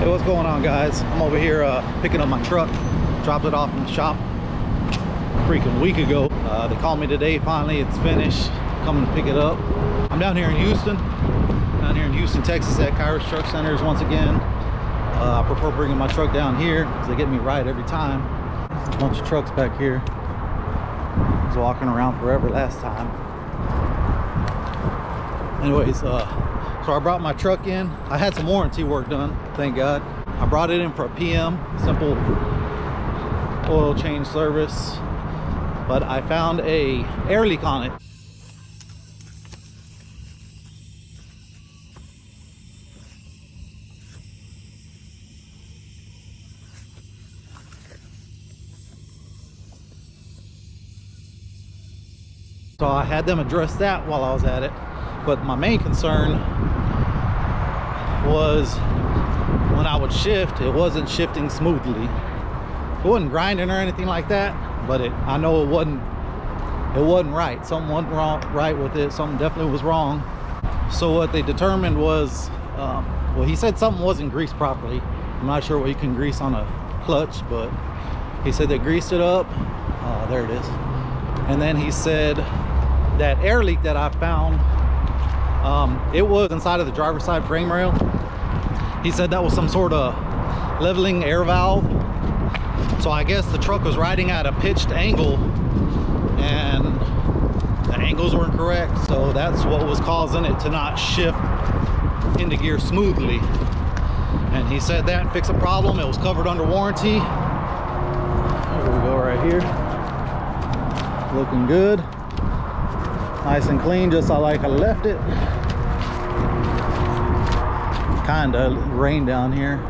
Hey, what's going on, guys? I'm over here picking up my truck. Dropped it off in the shop a freaking week ago. They called me today, finally it's finished. Coming to pick it up. I'm down here in Houston, Texas at Kyrish Truck Centers once again. I prefer bringing my truck down here because they get me right every time. There's a bunch of trucks back here. I was walking around forever last time. Anyways, so I brought my truck in. I had some warranty work done, thank God. I brought it in for a PM, simple oil change service, but I found a air leak on it. So I had them address that while I was at it. But my main concern was when I would shift, it wasn't shifting smoothly. It wasn't grinding or anything like that, but I know it wasn't right. Something wasn't right with it. Something definitely was wrong. So what they determined was, well, he said something wasn't greased properly. I'm not sure what you can grease on a clutch, but he said they greased it up. There it is. And then he said that air leak that I found, it was inside of the driver's side frame rail. He said that was some sort of leveling air valve. So I guess the truck was riding at a pitched angle and the angles weren't correct. So that's what was causing it to not shift into gear smoothly. And he said that fixed the problem. It was covered under warranty. There we go, right here. Looking good. Nice and clean, just like I left it. Kinda rain down here.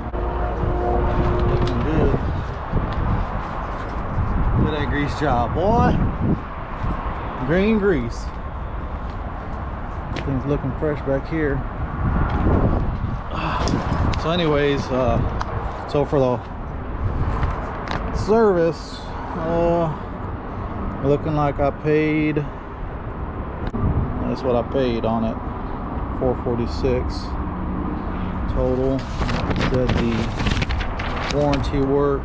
Looking good. Look at that grease job, boy. Green grease. Things looking fresh back here. So anyways, so for the service, looking like I paid, that's what I paid on it, $446 total. Said the warranty work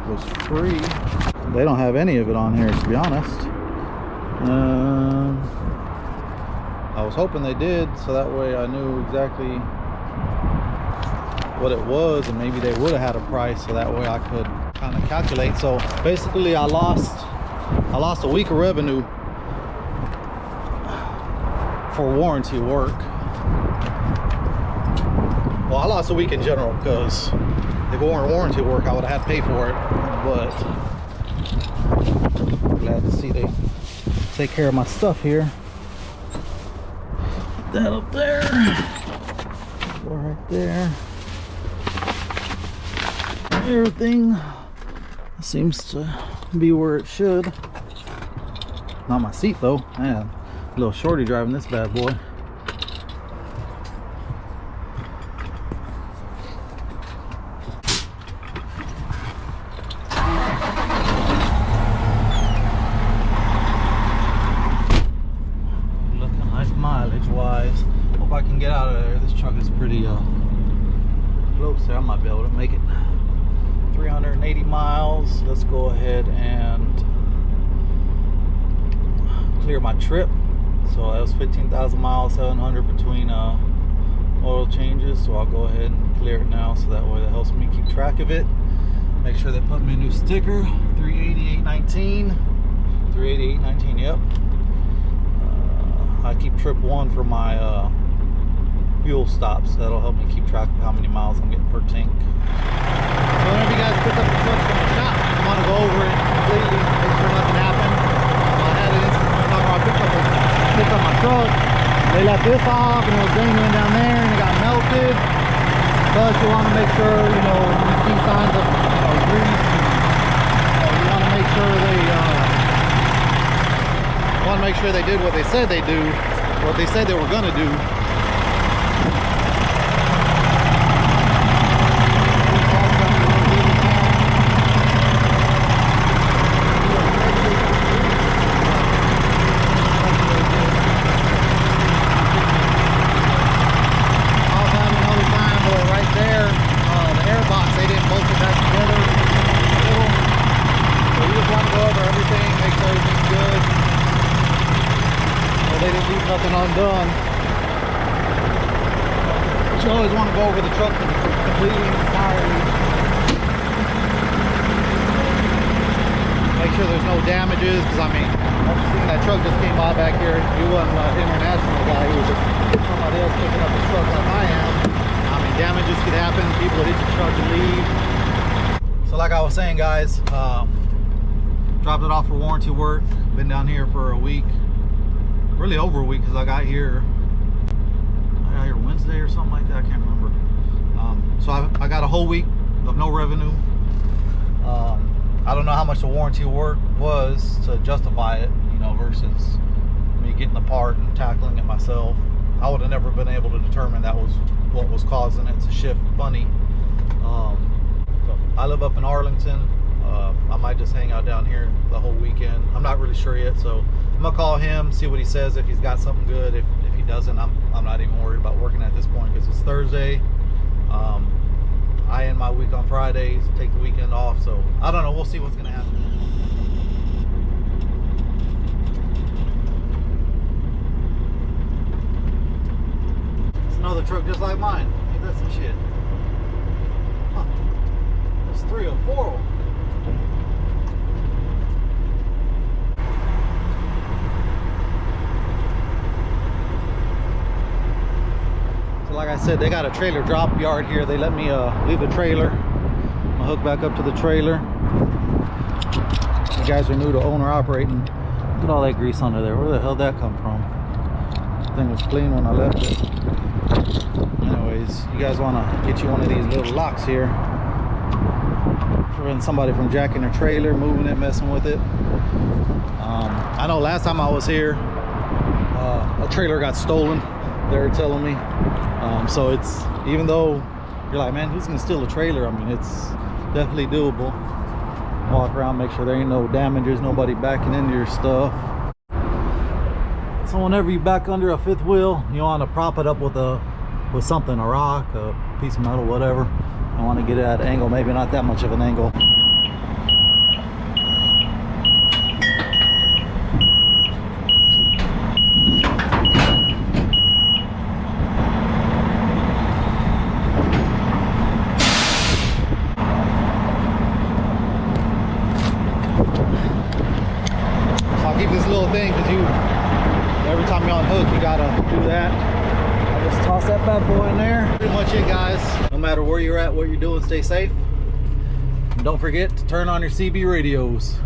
was free. They don't have any of it on here, to be honest. I was hoping they did, so that way I knew exactly what it was, and maybe they would have had a price, so that way I could kind of calculate. So basically I lost a week of revenue for warranty work. Well, I lost a week in general because if it weren't warranty work, I would have had to pay for it. But glad to see they take care of my stuff here. Put that up there. Go right there. Everything seems to be where it should. Not my seat though. Man, a little shorty driving this bad boy. Looking like mileage wise. Hope I can get out of there. This truck is pretty close there. I might be able to make it. 380 miles. Let's go ahead and clear my trip. So that was 15,000 miles, 700 between oil changes. So I'll go ahead and clear it now, so that way that helps me keep track of it. Make sure they put me a new sticker, 38819. 38819, yep. I keep trip 1 for my fuel stops. That'll help me keep track of how many miles I'm getting per tank. So whenever you guys pick up the truck from the shop, I want to go over it completely, make sure nothing happened. I had an instance one time where I picked up my truck. They left this off and it was dangling down there and it got melted. Plus you want to make sure, you know, you see signs of grease. You want to make sure they did what they said they do, what they said they were going to do. they didn't leave nothing undone. But you always want to go over the truck completely and entirely. Make sure there's no damages, because I mean, I've seen that truck just came by back here. He wasn't an international guy, he was just somebody else picking up his truck like I am. I mean, damages could happen, people would hit your truck and leave. So like I was saying, guys, dropped it off for warranty work. Been down here for a week, really over a week, because I got here Wednesday or something like that. I can't remember. So I got a whole week of no revenue. I don't know how much the warranty work was to justify it, you know, versus me getting the part and tackling it myself. I would have never been able to determine that was what was causing it to shift funny. So I live up in Arlington. I might just hang out down here the whole weekend. I'm not really sure yet, so I'm gonna call him, see what he says, if he's got something good. If he doesn't, I'm not even worried about working at this point, because it's Thursday. I end my week on Fridays, take the weekend off, so I don't know, we'll see what's gonna happen. It's another truck just like mine. Ain't that some shit? Huh. There's 3 or 4 of them. Like I said, they got a trailer drop yard here. They let me leave the trailer. I'm gonna hook back up to the trailer. You guys are new to owner operating. Look at all that grease under there. Where the hell did that come from? The thing was clean when I left it. Anyways, you guys want to get you one of these little locks here. Prevent somebody from jacking their trailer, moving it, messing with it. I know last time I was here, a trailer got stolen. They were telling me. So it's, even though you're like, man, who's gonna steal a trailer? I mean, it's definitely doable. Walk around, make sure there ain't no damages, nobody backing into your stuff. So whenever you back under a fifth wheel, you want to prop it up with something, a rock, a piece of metal, whatever. I want to get it at an angle, maybe not that much of an angle. Thing, because every time you're on hook, you gotta do that. I just toss that bad boy in there. Pretty much it, guys. No matter where you're at, what you're doing, stay safe, and don't forget to turn on your CB radios.